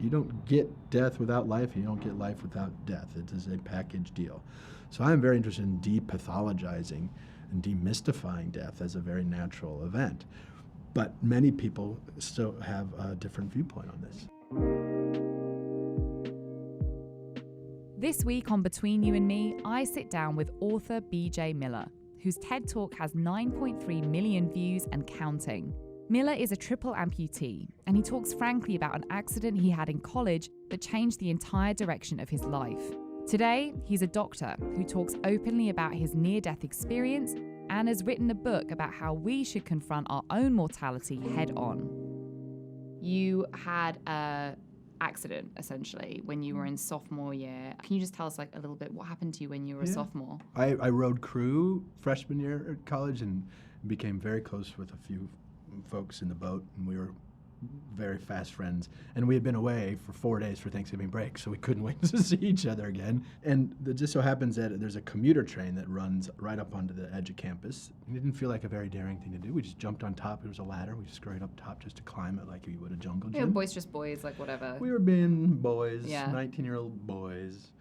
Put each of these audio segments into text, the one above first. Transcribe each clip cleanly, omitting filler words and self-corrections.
You don't get death without life, and you don't get life without death. It is a package deal. So I'm very interested in depathologizing and demystifying death as a very natural event. But many people still have a different viewpoint on this. This week on Between You and Me, I sit down with author BJ Miller, whose TED Talk has 9.3 million views and counting. Miller is a triple amputee, and he talks frankly about an accident he had in college that changed the entire direction of his life. Today, he's a doctor who talks openly about his near-death experience and has written a book about how we should confront our own mortality head-on. You had a accident, essentially, when you were in sophomore year. Can you just tell us a little bit what happened to you when you were a sophomore? I rode crew freshman year at college and became very close with a few folks in the boat, and we were very fast friends. And we had been away for 4 days for Thanksgiving break, so we couldn't wait to see each other again. And it just so happens that there's a commuter train that runs right up onto the edge of campus. It didn't feel like a very daring thing to do. We just jumped on top. It was a ladder. We scurried up top just to climb it like you would a jungle gym. Yeah, boisterous boys, whatever. We were being boys, Yeah. 19-year-old boys.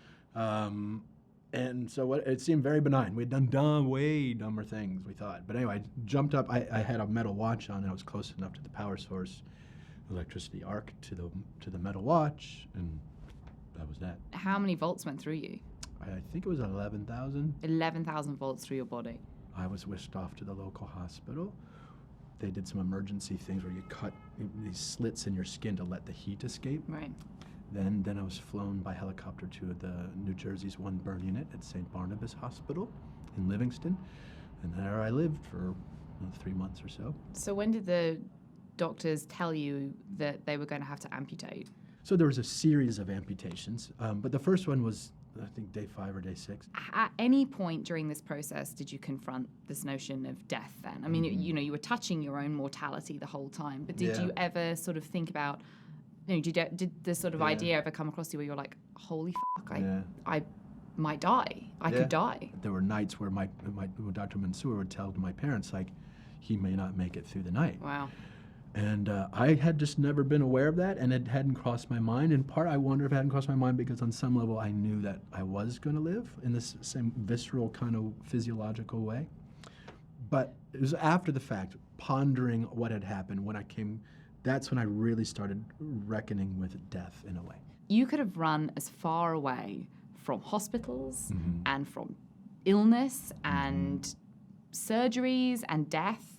And so it seemed very benign. We had done way dumber things, we thought. But anyway, I jumped up. I had a metal watch on, and I was close enough to the power source. Electricity arc to the metal watch, and that was that. How many volts went through you? I think it was 11,000. 11,000 volts through your body. I was whisked off to the local hospital. They did some emergency things where you cut these slits in your skin to let the heat escape. Right. Then I was flown by helicopter to the New Jersey's 1 burn unit at St. Barnabas Hospital in Livingston, and there I lived for 3 months or so. So when did the doctors tell you that they were going to have to amputate? So there was a series of amputations, but the first one was, I think, day 5 or day 6. At any point during this process did you confront this notion of death then? I mean, you were touching your own mortality the whole time, but did you ever sort of think about, did this sort of idea ever come across you where you're like, holy fuck, I might die. I could die. There were nights where my Dr. Mansour would tell my parents, like, he may not make it through the night. Wow. And I had just never been aware of that, and it hadn't crossed my mind. In part, I wonder if it hadn't crossed my mind because on some level I knew that I was going to live in this same visceral kind of physiological way. But it was after the fact, pondering what had happened, that's when I really started reckoning with death in a way. You could have run as far away from hospitals and from illness and surgeries and death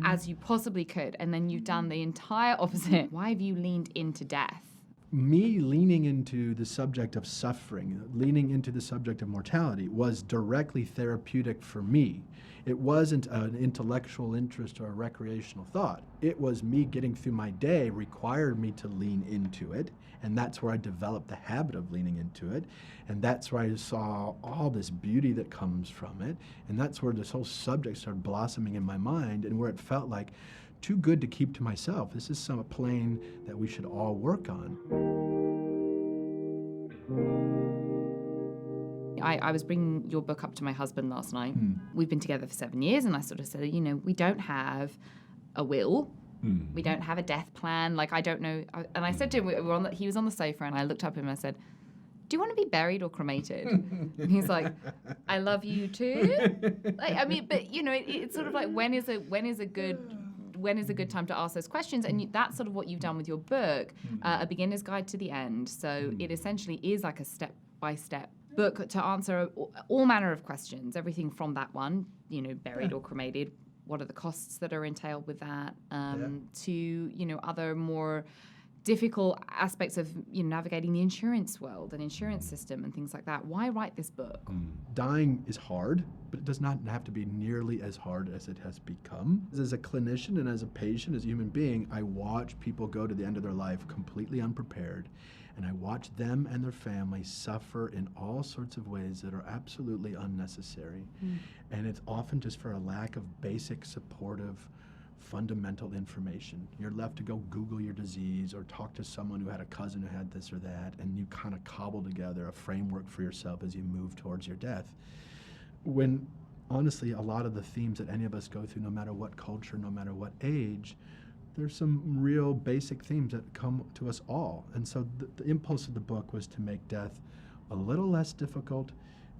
as you possibly could, and then you've done the entire opposite. Why have you leaned into death? Me leaning into the subject of suffering, leaning into the subject of mortality was directly therapeutic for me. It wasn't an intellectual interest or a recreational thought. It was me getting through my day required me to lean into it, and that's where I developed the habit of leaning into it, and that's where I saw all this beauty that comes from it, and that's where this whole subject started blossoming in my mind, and where it felt like too good to keep to myself. This is a plane that we should all work on. I was bringing your book up to my husband last night. We've been together for 7 years, and I sort of said, we don't have a will. We don't have a death plan. I don't know. And I said to him, he was on the sofa, and I looked up at him and I said, do you want to be buried or cremated? And he's like, I love you too. It's sort of like, when is a good time to ask those questions? And that's sort of what you've done with your book, A Beginner's Guide to the End. So it essentially is like a step-by-step book to answer all manner of questions, everything from that one, buried or cremated, what are the costs that are entailed with that, to, other more difficult aspects of navigating the insurance world and insurance system and things like that. Why write this book? Dying is hard, but it does not have to be nearly as hard as it has become. As a clinician and as a patient, as a human being, I watch people go to the end of their life completely unprepared, and I watch them and their families suffer in all sorts of ways that are absolutely unnecessary. And it's often just for a lack of basic supportive fundamental information. You're left to go Google your disease or talk to someone who had a cousin who had this or that, and you kind of cobble together a framework for yourself as you move towards your death. When honestly, a lot of the themes that any of us go through, no matter what culture, no matter what age, There's some real basic themes that come to us all. And so the impulse of the book was to make death a little less difficult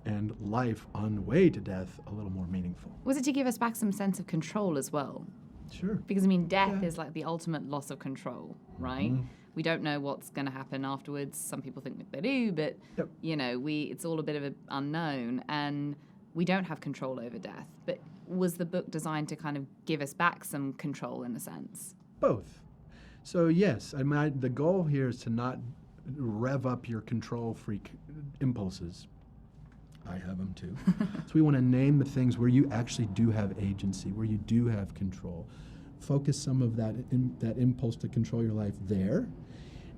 and life on the way to death a little more meaningful. Was it to give us back some sense of control as well? Sure. Because, I mean, death is like the ultimate loss of control, right? Mm-hmm. We don't know what's going to happen afterwards. Some people think they do, but, you know, it's all a bit of an unknown, and we don't have control over death. But was the book designed to kind of give us back some control in a sense? Both. So, yes, I mean, the goal here is to not rev up your control freak impulses. I have them too. So we want to name the things where you actually do have agency, where you do have control. Focus some of that impulse to control your life there.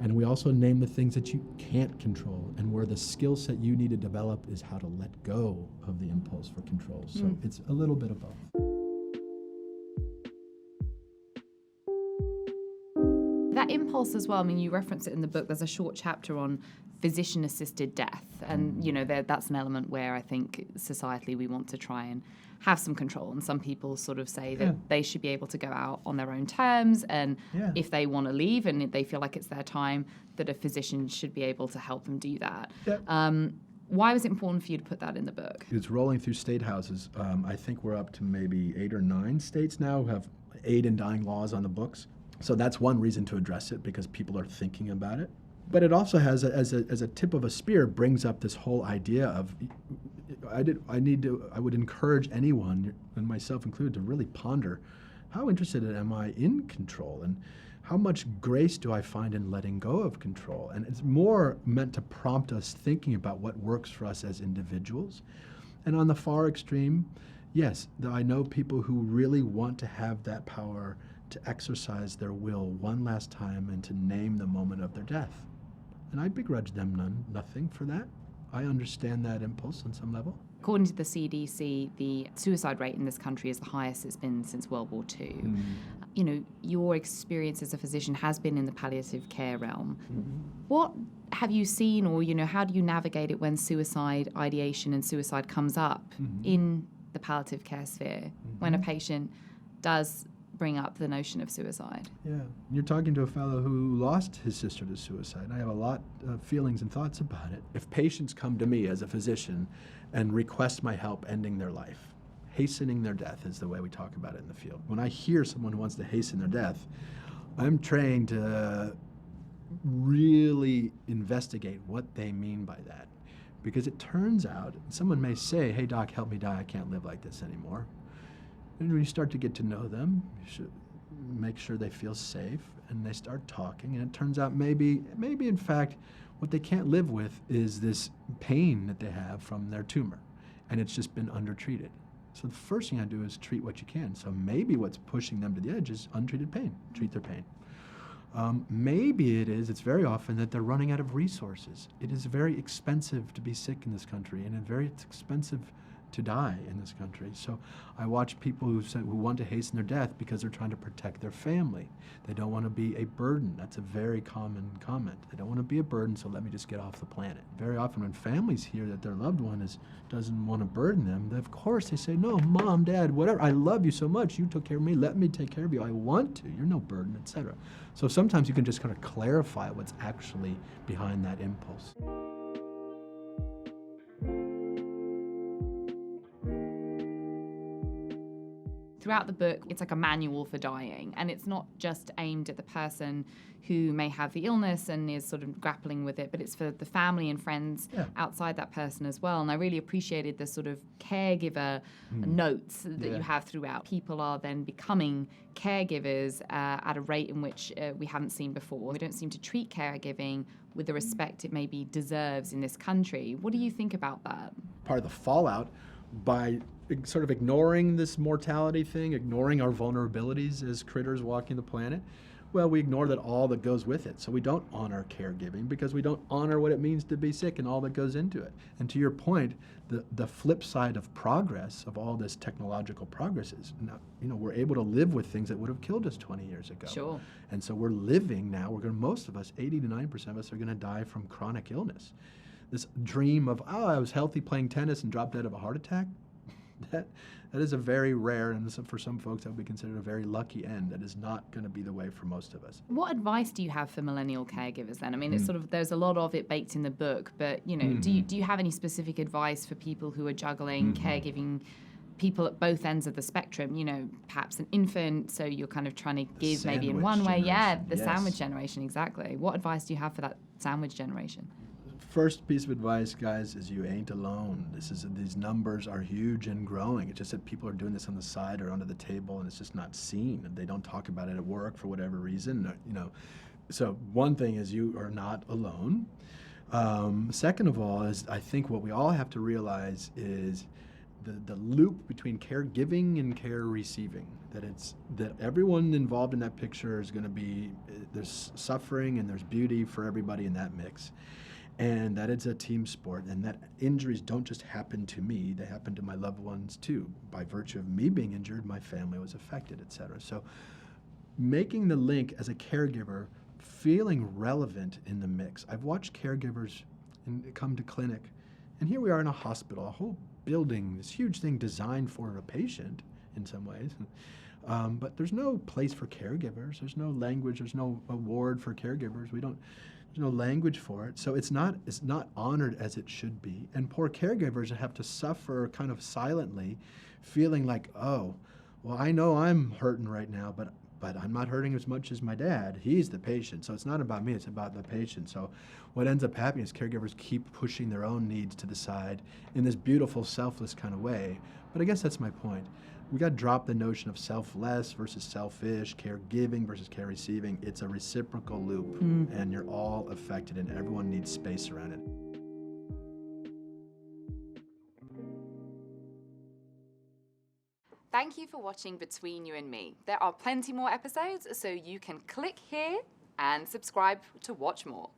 And we also name the things that you can't control, and where the skill set you need to develop is how to let go of the impulse for control. So it's a little bit of both. That impulse as well, I mean, you reference it in the book. There's a short chapter on physician-assisted death. And, you know, that's an element where I think societally we want to try and have some control. And some people sort of say that they should be able to go out on their own terms. And if they want to leave and they feel like it's their time, that a physician should be able to help them do that. Why was it important for you to put that in the book? It's rolling through state houses. I think we're up to maybe 8 or 9 states now who have aid in dying laws on the books. So that's one reason to address it, because people are thinking about it. But it also has, as a tip of a spear, brings up this whole idea of, I would encourage anyone, and myself included, to really ponder, how interested am I in control, and how much grace do I find in letting go of control? And it's more meant to prompt us thinking about what works for us as individuals. And on the far extreme, yes, I know people who really want to have that power to exercise their will one last time and to name the moment of their death. And I begrudge them nothing for that. I understand that impulse on some level. According to the CDC, the suicide rate in this country is the highest it's been since World War II. You know, your experience as a physician has been in the palliative care realm. What have you seen, or, you know, how do you navigate it when suicide ideation and suicide comes up in the palliative care sphere, when a patient does bring up the notion of suicide? Yeah. You're talking to a fellow who lost his sister to suicide. I have a lot of feelings and thoughts about it. If patients come to me as a physician and request my help ending their life, hastening their death is the way we talk about it in the field. When I hear someone who wants to hasten their death, I'm trained to really investigate what they mean by that. Because it turns out, someone may say, "Hey doc, help me die, I can't live like this anymore." And when you start to get to know them, you should make sure they feel safe, and they start talking, and it turns out maybe in fact, what they can't live with is this pain that they have from their tumor, and it's just been undertreated. So the first thing I do is treat what you can. So maybe what's pushing them to the edge is untreated pain. Treat their pain. Maybe it's very often that they're running out of resources. It is very expensive to be sick in this country, and it's very expensive to die in this country. So I watch people who want to hasten their death because they're trying to protect their family. They don't want to be a burden. That's a very common comment. They don't want to be a burden, so let me just get off the planet. Very often when families hear that their loved one doesn't want to burden them, of course they say, "No, mom, dad, whatever, I love you so much. You took care of me. Let me take care of you. I want to. You're no burden," etc. So sometimes you can just kind of clarify what's actually behind that impulse. Throughout the book, it's like a manual for dying, and it's not just aimed at the person who may have the illness and is sort of grappling with it, but it's for the family and friends outside that person as well. And I really appreciated the sort of caregiver notes that you have throughout. People are then becoming caregivers at a rate in which we haven't seen before. We don't seem to treat caregiving with the respect it maybe deserves in this country. What do you think about that? Part of the fallout by sort of ignoring this mortality thing, ignoring our vulnerabilities as critters walking the planet, well, we ignore all that goes with it. So we don't honor caregiving because we don't honor what it means to be sick and all that goes into it. And to your point, the flip side of progress, of all this technological progress is, now, we're able to live with things that would have killed us 20 years ago. Sure. And so we're living now, most of us, 80 to 90% of us are going to die from chronic illness. This dream of, I was healthy playing tennis and dropped dead of a heart attack, that is a very rare, and for some folks that would be considered a very lucky end. That is not going to be the way for most of us. What advice do you have for millennial caregivers then? I mean, it's sort of, there's a lot of it baked in the book, but, you know, do you have any specific advice for people who are juggling caregiving people at both ends of the spectrum? You know, perhaps an infant, so you're kind of trying to give maybe in one way. Yeah, the sandwich generation, exactly. What advice do you have for that sandwich generation? First piece of advice, guys, is you ain't alone. These numbers are huge and growing. It's just that people are doing this on the side or under the table, and it's just not seen. And they don't talk about it at work for whatever reason. You know, so one thing is you are not alone. Second of all, is I think what we all have to realize is the loop between caregiving and care receiving. That everyone involved in that picture is going to be, there's suffering and there's beauty for everybody in that mix. And that it's a team sport, and that injuries don't just happen to me, they happen to my loved ones too. By virtue of me being injured, my family was affected, etc. So making the link as a caregiver, feeling relevant in the mix. I've watched caregivers come to clinic, and here we are in a hospital, a whole building, this huge thing designed for a patient in some ways. But there's no place for caregivers. There's no language, there's no award for caregivers. There's no language for it, so it's not honored as it should be. And poor caregivers have to suffer kind of silently, feeling like, oh, well, I know I'm hurting right now, but I'm not hurting as much as my dad. He's the patient, so it's not about me, it's about the patient. So what ends up happening is caregivers keep pushing their own needs to the side in this beautiful, selfless kind of way. But I guess that's my point. We got to drop the notion of selfless versus selfish, caregiving versus care receiving. It's a reciprocal loop, and you're all affected, and everyone needs space around it. Thank you for watching Between You and Me. There are plenty more episodes, so you can click here and subscribe to watch more.